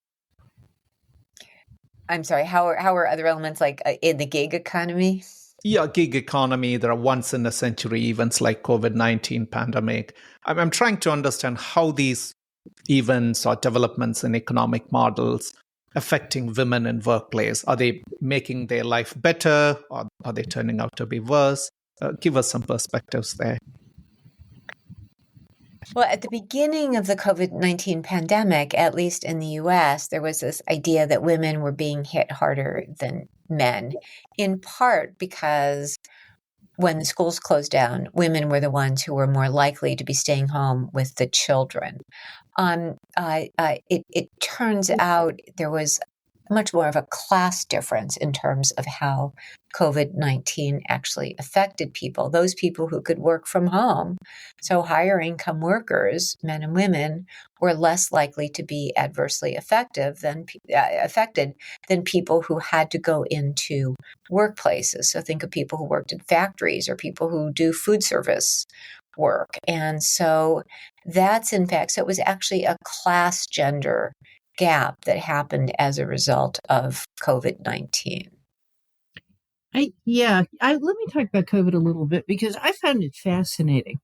I'm sorry, how are other elements like in the gig economy? Yeah, gig economy. There are once-in-a-century events like COVID-19 pandemic. I'm trying to understand how these events or developments in economic models affecting women in workplace? Are they making their life better, or are they turning out to be worse? Give us some perspectives there. Well, at the beginning of the COVID-19 pandemic, at least in the US, there was this idea that women were being hit harder than men, in part because when the schools closed down, women were the ones who were more likely to be staying home with the children. It turns out there was much more of a class difference in terms of how COVID-19 actually affected people. Those people who could work from home, so higher income workers, men and women, were less likely to be adversely affected than people who had to go into workplaces. So think of people who worked in factories or people who do food service work. And so that's in fact, so it was actually a class gender gap that happened as a result of COVID-19. Let me talk about COVID a little bit because I found it fascinating.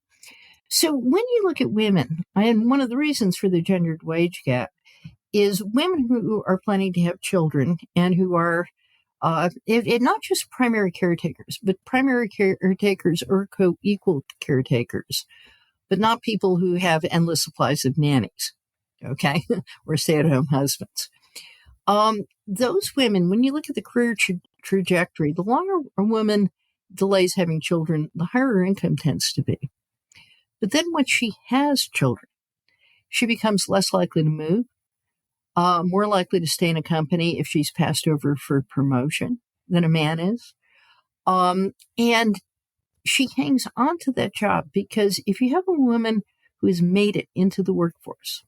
So when you look at women, and one of the reasons for the gendered wage gap is women who are planning to have children and who are not just primary caretakers, but primary caretakers or co-equal caretakers, but not people who have endless supplies of nannies, okay, or stay-at-home husbands. Those women, when you look at the career trajectory, the longer a woman delays having children, the higher her income tends to be. But then when she has children, she becomes less likely to move, more likely to stay in a company if she's passed over for promotion than a man is. And she hangs on to that job because if you have a woman who has made it into the workforce,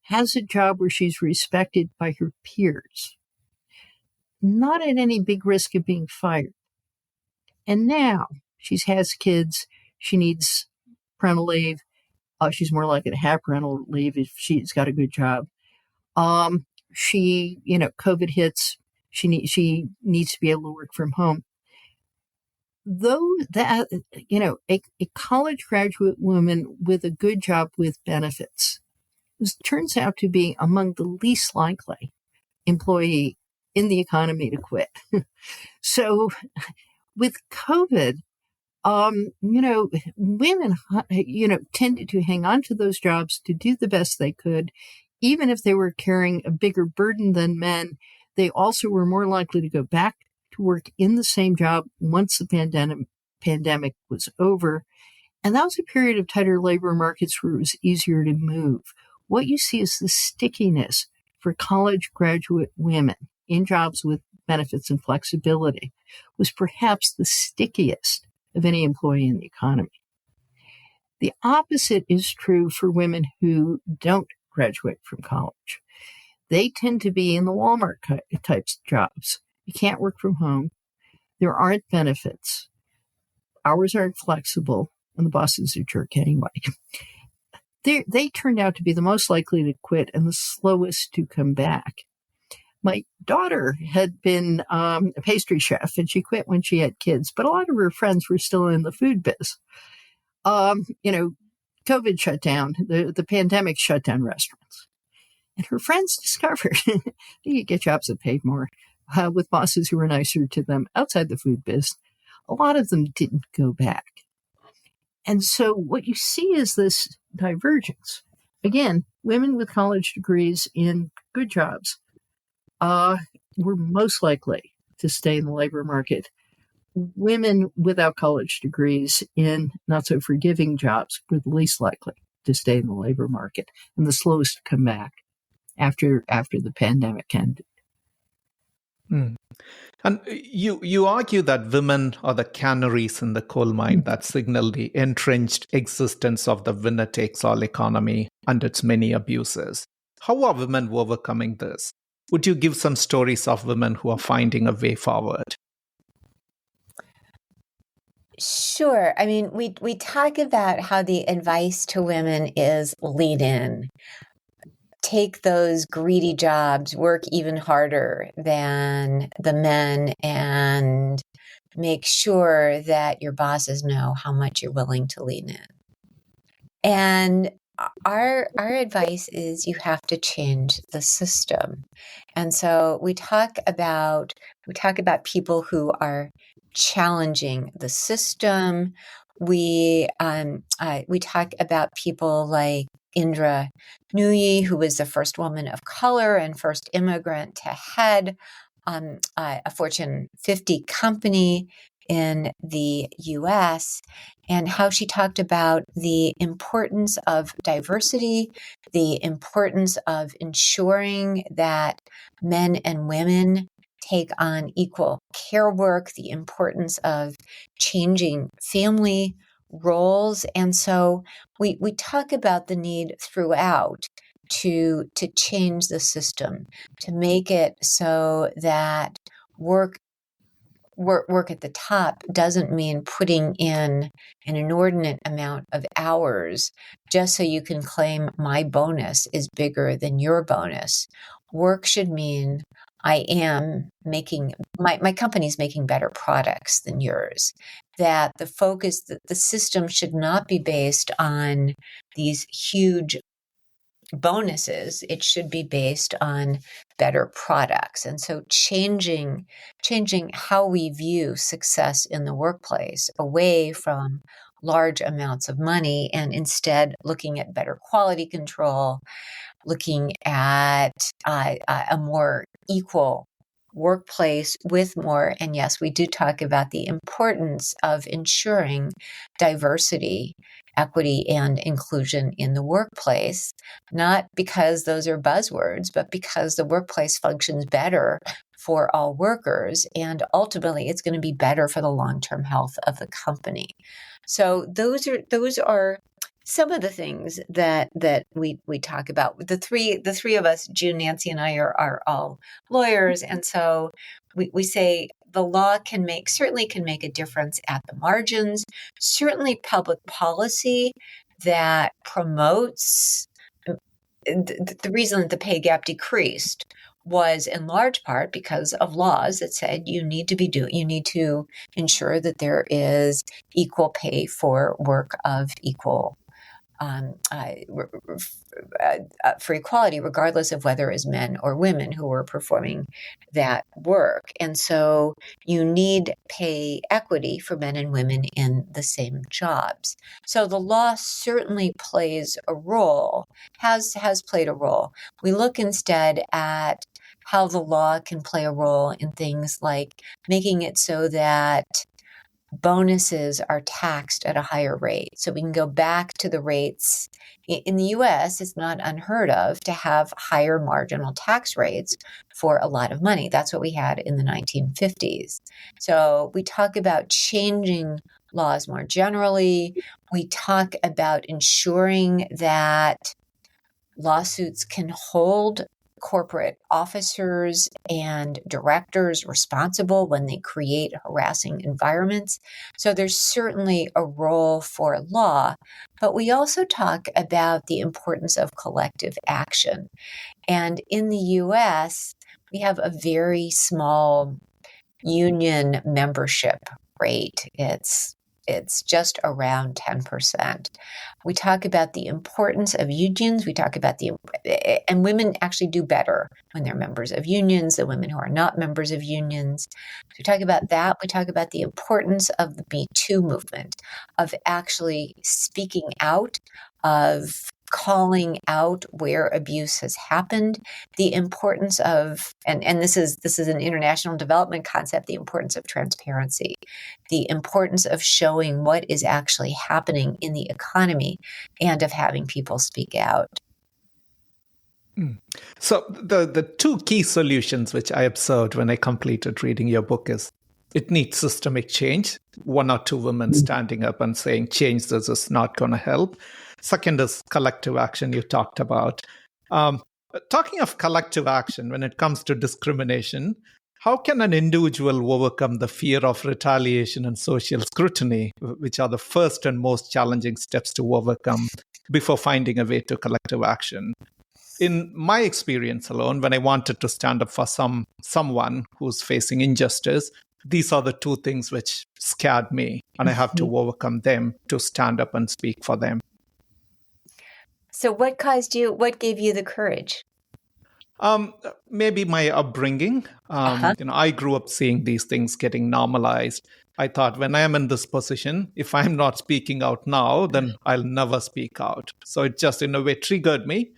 has a job where she's respected by her peers, not at any big risk of being fired, and now she has kids, she needs parental leave, she's more likely to have parental leave if she's got a good job. COVID hits, she needs to be able to work from home. Though that, a college graduate woman with a good job with benefits turns out to be among the least likely employee in the economy to quit. So with COVID, women, tended to hang on to those jobs to do the best they could. Even if they were carrying a bigger burden than men, they also were more likely to go back to work in the same job once the pandemic was over. And that was a period of tighter labor markets where it was easier to move. What you see is the stickiness for college graduate women in jobs with benefits and flexibility was perhaps the stickiest of any employee in the economy. The opposite is true for women who don't graduate from college. They tend to be in the Walmart types of jobs. You can't work from home. There aren't benefits. Hours aren't flexible, and the boss is a jerk anyway. They turned out to be the most likely to quit and the slowest to come back. My daughter had been a pastry chef, and she quit when she had kids, but a lot of her friends were still in the food biz. COVID shut down, the pandemic shut down restaurants. And her friends discovered they could get jobs that paid more with bosses who were nicer to them outside the food biz. A lot of them didn't go back. And so what you see is this divergence. Again, women with college degrees in good jobs were most likely to stay in the labor market. Women without college degrees in not so forgiving jobs were the least likely to stay in the labor market and the slowest to come back after the pandemic ended. And you argue that women are the canaries in the coal mine that signal the entrenched existence of the winner-takes-all economy and its many abuses. How are women overcoming this? Would you give some stories of women who are finding a way forward? Sure. I mean, we talk about how the advice to women is lean in. Take those greedy jobs, work even harder than the men, and make sure that your bosses know how much you're willing to lean in. And our advice is you have to change the system. And so we talk about people who are challenging the system. We talk about people like Indra Nooyi, who was the first woman of color and first immigrant to head a Fortune 50 company in the US, and how she talked about the importance of diversity, the importance of ensuring that men and women take on equal care work, the importance of changing family roles. And so we talk about the need throughout to change the system, to make it so that work at the top doesn't mean putting in an inordinate amount of hours just so you can claim my bonus is bigger than your bonus. Work should mean I am making my company's making better products than yours. That the focus, that the system should not be based on these huge bonuses. It should be based on better products. And so changing how we view success in the workplace away from large amounts of money and instead looking at better quality control, looking at a more equal workplace with more. And yes, we do talk about the importance of ensuring diversity, equity, and inclusion in the workplace, not because those are buzzwords, but because the workplace functions better for all workers. And ultimately, it's going to be better for the long-term health of the company. So those are some of the things that we talk about. The three of us, June, Nancy, and I are all lawyers, and so we say the law certainly can make a difference at the margins. Certainly, public policy that promotes the reason that the pay gap decreased was in large part because of laws that said you need to ensure that there is equal pay for work of equal for equality, regardless of whether it's men or women who were performing that work. And so you need pay equity for men and women in the same jobs. So the law certainly plays a role, has played a role. We look instead at how the law can play a role in things like making it so that bonuses are taxed at a higher rate. So we can go back to the rates. In the US, it's not unheard of to have higher marginal tax rates for a lot of money. That's what we had in the 1950s. So we talk about changing laws more generally. We talk about ensuring that lawsuits can hold corporate officers and directors responsible when they create harassing environments. So there's certainly a role for law, but we also talk about the importance of collective action. And in the US, we have a very small union membership rate. It's just around 10%. We talk about the importance of unions. We talk about and women actually do better when they're members of unions than women who are not members of unions. We talk about that. We talk about the importance of the Me Too movement, of actually speaking out, of calling out where abuse has happened, the importance of, and this is an international development concept, the importance of transparency, the importance of showing what is actually happening in the economy, and of having people speak out. So the two key solutions which I observed when I completed reading your book is it needs systemic change. One or two women standing up and saying change this is not going to help. Second is collective action you talked about. Talking of collective action, when it comes to discrimination, how can an individual overcome the fear of retaliation and social scrutiny, which are the first and most challenging steps to overcome before finding a way to collective action? In my experience alone, when I wanted to stand up for someone who's facing injustice, these are the two things which scared me, and I have to overcome them to stand up and speak for them. So what gave you the courage? Maybe my upbringing. I grew up seeing these things getting normalized. I thought when I am in this position, if I'm not speaking out now, then I'll never speak out. So it just in a way triggered me.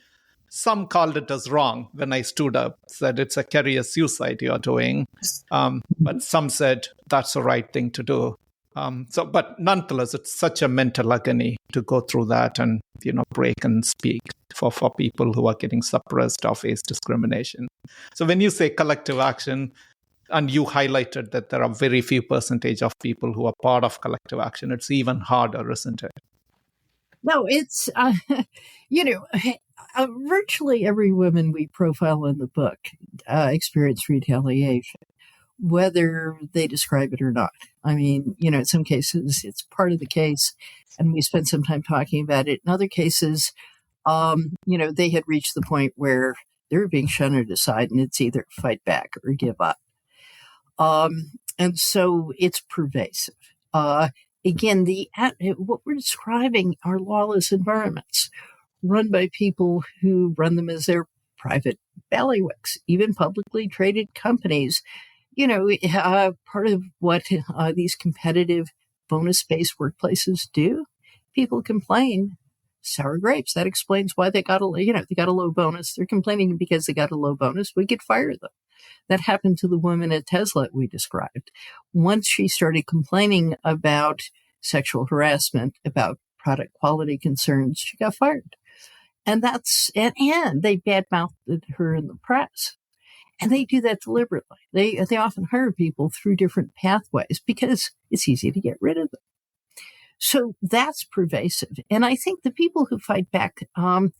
Some called it as wrong when I stood up, said it's a career suicide you're doing. But some said that's the right thing to do. But nonetheless, it's such a mental agony to go through that and, break and speak for people who are getting suppressed or face discrimination. So when you say collective action, and you highlighted that there are very few percentage of people who are part of collective action, it's even harder, isn't it? No, it's, virtually every woman we profile in the book experienced retaliation, whether they describe it or not. I mean, in some cases, it's part of the case, and we spent some time talking about it. In other cases, they had reached the point where they were being shunted aside, and it's either fight back or give up. And so it's pervasive. Again, what we're describing are lawless environments run by people who run them as their private bailiwicks, even publicly traded companies. Part of what these competitive bonus-based workplaces do, people complain, sour grapes. That explains why they got a low bonus. They're complaining because they got a low bonus. We could fire them. That happened to the woman at Tesla we described. Once she started complaining about sexual harassment, about product quality concerns, she got fired. And they badmouthed her in the press. And they do that deliberately. They often hire people through different pathways because it's easy to get rid of them. So that's pervasive. And I think the people who fight back, some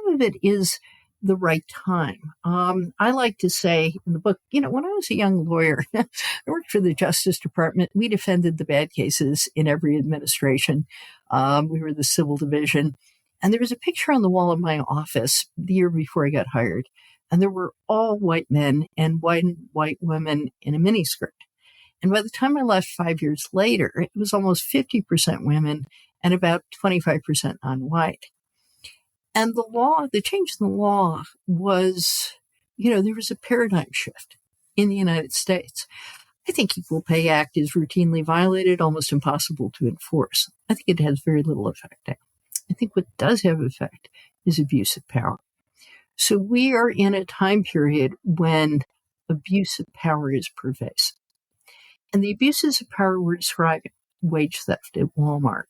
of it is the right time. I like to say in the book, when I was a young lawyer, I worked for the Justice Department. We defended the bad cases in every administration. We were the civil division. And there was a picture on the wall of my office the year before I got hired. And there were all white men and white women in a miniskirt. And by the time I left 5 years later, it was almost 50% women and about 25% non-white. And the change in the law was, there was a paradigm shift in the United States. I think Equal Pay Act is routinely violated, almost impossible to enforce. I think it has very little effect now. I think what does have effect is abuse of power. So we are in a time period when abuse of power is pervasive. And the abuses of power we're describing, wage theft at Walmart,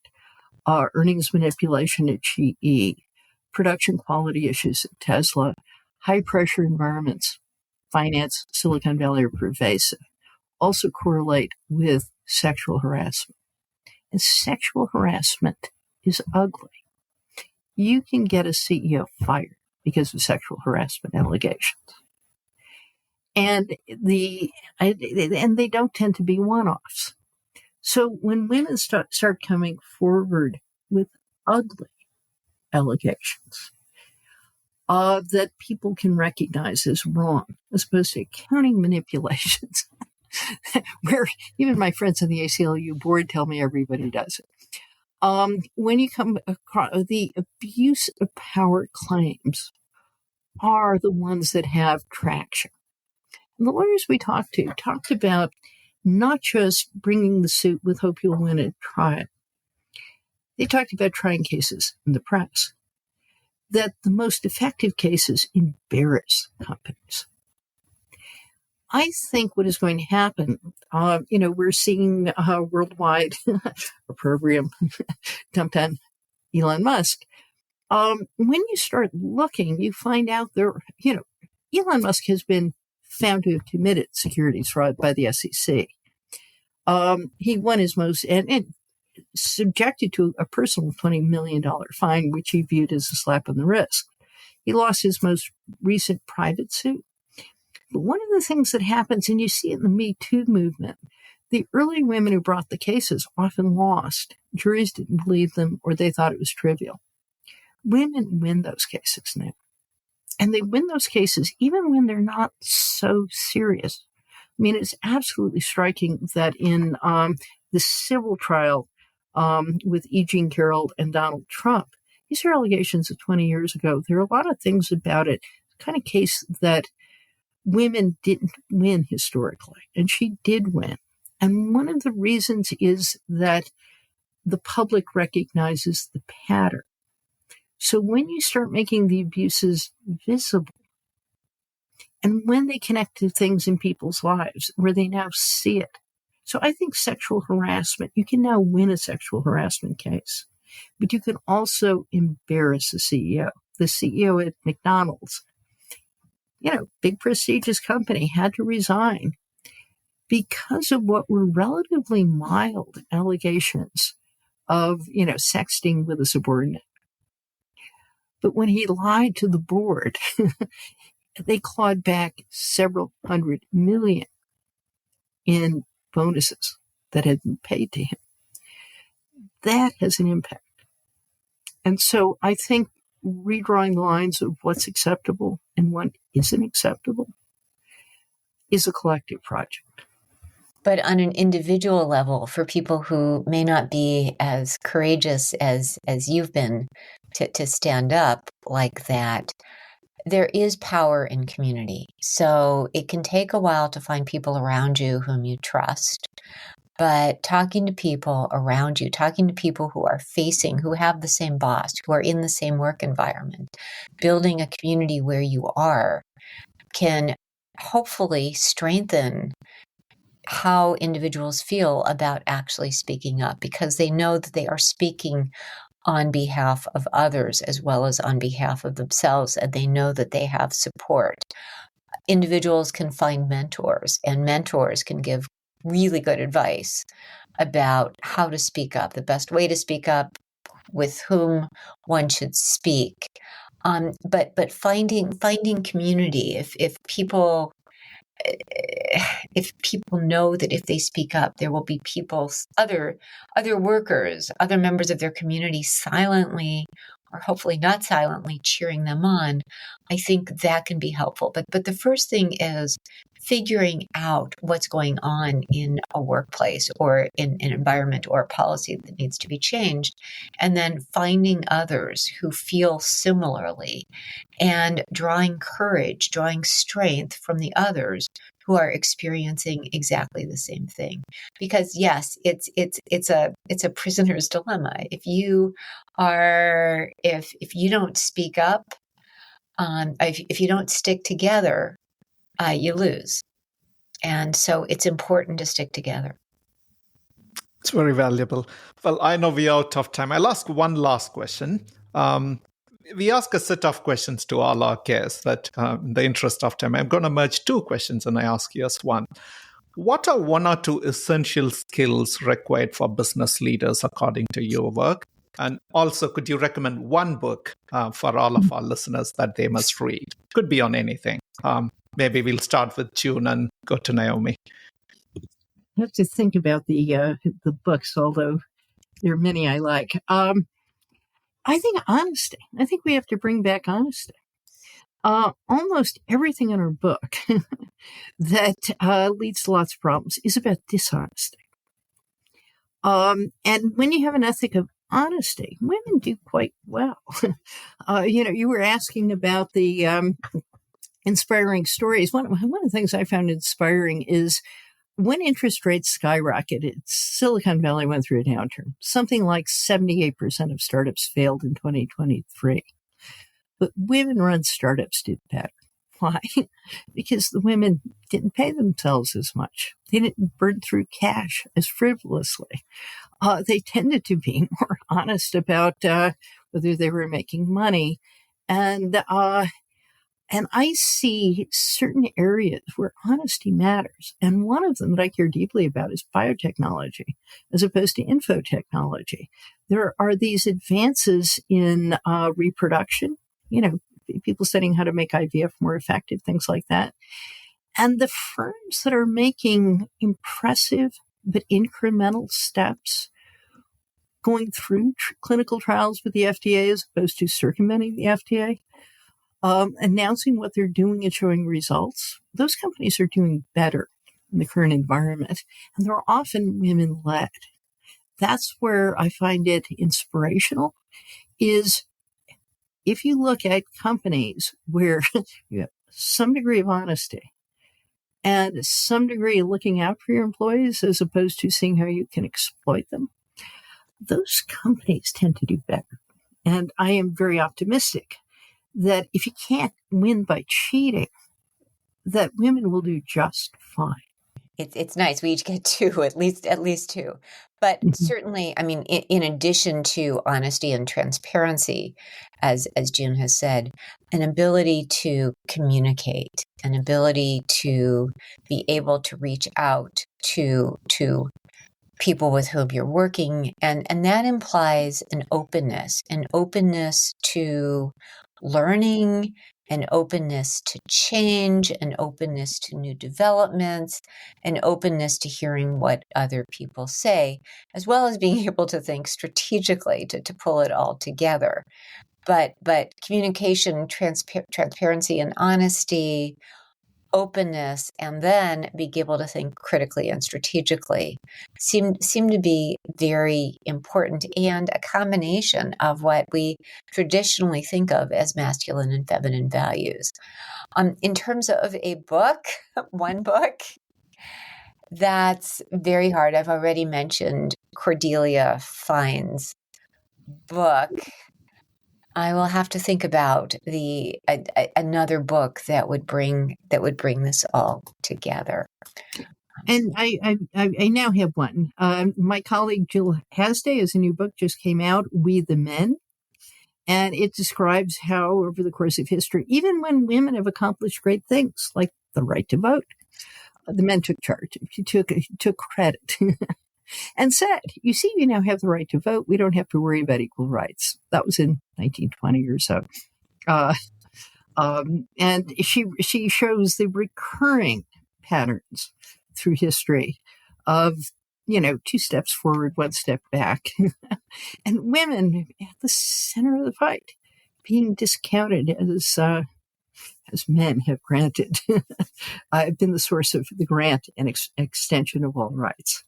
earnings manipulation at GE, production quality issues at Tesla, high pressure environments, finance, Silicon Valley are pervasive, also correlate with sexual harassment. And sexual harassment is ugly. You can get a CEO fired because of sexual harassment allegations. And they don't tend to be one-offs. So when women start coming forward with ugly allegations that people can recognize as wrong, as opposed to accounting manipulations, where even my friends on the ACLU board tell me everybody does it. When you come across the abuse of power claims are the ones that have traction. And the lawyers we talked about not just bringing the suit with hope you'll win at trial. They talked about trying cases in the press, that the most effective cases embarrass companies. I think what is going to happen, we're seeing worldwide opprobrium dumped on Elon Musk. When you start looking, you find out Elon Musk has been found to have committed securities fraud by the SEC. He won his most, and subjected to a personal $20 million fine, which he viewed as a slap on the wrist. He lost his most recent private suit. But one of the things that happens, and you see it in the Me Too movement, the early women who brought the cases often lost. Juries didn't believe them, or they thought it was trivial. Women win those cases now. And they win those cases even when they're not so serious. I mean, it's absolutely striking that in the civil trial with E. Jean Carroll and Donald Trump, These are allegations of 20 years ago. There are a lot of things about it, kind of case that women didn't win historically, and she did win. And one of the reasons is that the public recognizes the pattern. So when you start making the abuses visible, and when they connect to things in people's lives where they now see it. So I think sexual harassment, you can now win a sexual harassment case, but you can also embarrass the CEO. The CEO at McDonald's, big prestigious company, had to resign because of what were relatively mild allegations of, sexting with a subordinate. But when he lied to the board, they clawed back several $100 million in bonuses that had been paid to him. That has an impact. And so I think redrawing the lines of what's acceptable and what isn't acceptable is a collective project. But on an individual level, for people who may not be as courageous as you've been to stand up like that, there is power in community. So it can take a while to find people around you whom you trust. But talking to people around you, talking to people who have the same boss, who are in the same work environment, building a community where you are, can hopefully strengthen how individuals feel about actually speaking up, because they know that they are speaking on behalf of others as well as on behalf of themselves, and they know that they have support. Individuals can find mentors, and mentors can give really good advice about how to speak up, the best way to speak up, with whom one should speak. But finding community, if people know that if they speak up, there will be other workers, other members of their community silently, or hopefully not silently, cheering them on, I think that can be helpful. But the first thing is figuring out what's going on in a workplace or in an environment or a policy that needs to be changed, and then finding others who feel similarly and drawing courage, drawing strength from the others who are experiencing exactly the same thing. Because yes, it's a prisoner's dilemma. If you don't speak up, if you don't stick together, you lose. And so it's important to stick together. It's very valuable. Well, I know we're out of time. I'll ask one last question. We ask a set of questions to all our guests that in the interest of time, I'm going to merge two questions and I ask you as one. What are one or two essential skills required for business leaders according to your work? And also, could you recommend one book for all of our listeners that they must read? Could be on anything. Maybe we'll start with June and go to Naomi. I have to think about the books, although there are many I like. I think honesty. I think we have to bring back honesty. Almost everything in our book that leads to lots of problems is about dishonesty. And when you have an ethic of honesty, women do quite well. You were asking about the inspiring stories. One of the things I found inspiring is when interest rates skyrocketed, Silicon Valley went through a downturn. Something like 78% of startups failed in 2023. But women-run startups did better. Why? Because the women didn't pay themselves as much. They didn't burn through cash as frivolously. They tended to be more honest about whether they were making money. And I see certain areas where honesty matters. And one of them that I care deeply about is biotechnology, as opposed to infotechnology. There are these advances in reproduction, people studying how to make IVF more effective, things like that. And the firms that are making impressive but incremental steps, going through clinical trials with the FDA as opposed to circumventing the FDA, announcing what they're doing and showing results, those companies are doing better in the current environment. And they're often women-led. That's where I find it inspirational, is if you look at companies where you have some degree of honesty and some degree of looking out for your employees as opposed to seeing how you can exploit them, those companies tend to do better. And I am very optimistic that if you can't win by cheating, that women will do just fine. It's nice. We each get two, at least two. But certainly, I mean, in addition to honesty and transparency, as Jim has said, an ability to communicate, an ability to be able to reach out to people with whom you're working, and that implies an openness to learning, an openness to change, an openness to new developments, an openness to hearing what other people say, as well as being able to think strategically to pull it all together. But communication, transparency, and honesty, openness, and then being able to think critically and strategically seem to be very important, and a combination of what we traditionally think of as masculine and feminine values. In terms of a book, one book, that's very hard. I've already mentioned Cordelia Fine's book. I will have to think about another book that would bring this all together. And I now have one. My colleague Jill Hasday has a new book just came out, We the Men, and it describes how over the course of history, even when women have accomplished great things like the right to vote, the men took charge. He took credit. And said, you see, we now have the right to vote. We don't have to worry about equal rights. That was in 1920 or so. And she shows the recurring patterns through history of, 2 steps forward, 1 step back. And women at the center of the fight, being discounted as men have granted. I've been the source of the grant and extension of all rights.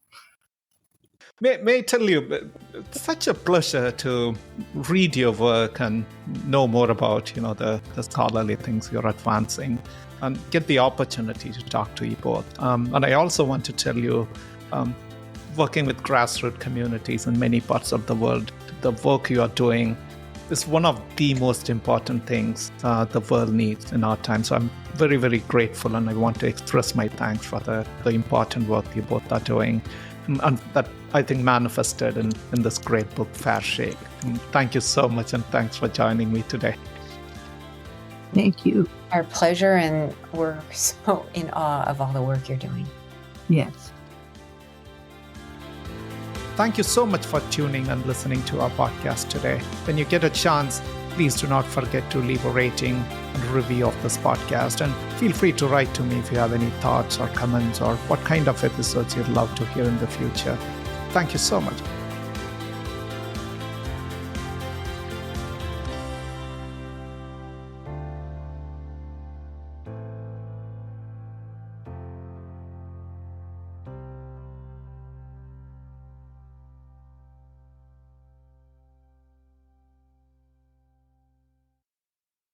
May I tell you, it's such a pleasure to read your work and know more about, the scholarly things you're advancing, and get the opportunity to talk to you both. And I also want to tell you, working with grassroots communities in many parts of the world, the work you are doing is one of the most important things the world needs in our time. So I'm very, very grateful, and I want to express my thanks for the important work you both are doing. And that I think manifested in this great book, Fair Shake. And thank you so much, and thanks for joining me today. Thank you. Our pleasure, and we're so in awe of all the work you're doing. Yes. Thank you so much for tuning and listening to our podcast today. When you get a chance, please do not forget to leave a rating and review of this podcast. And feel free to write to me if you have any thoughts or comments or what kind of episodes you'd love to hear in the future. Thank you so much.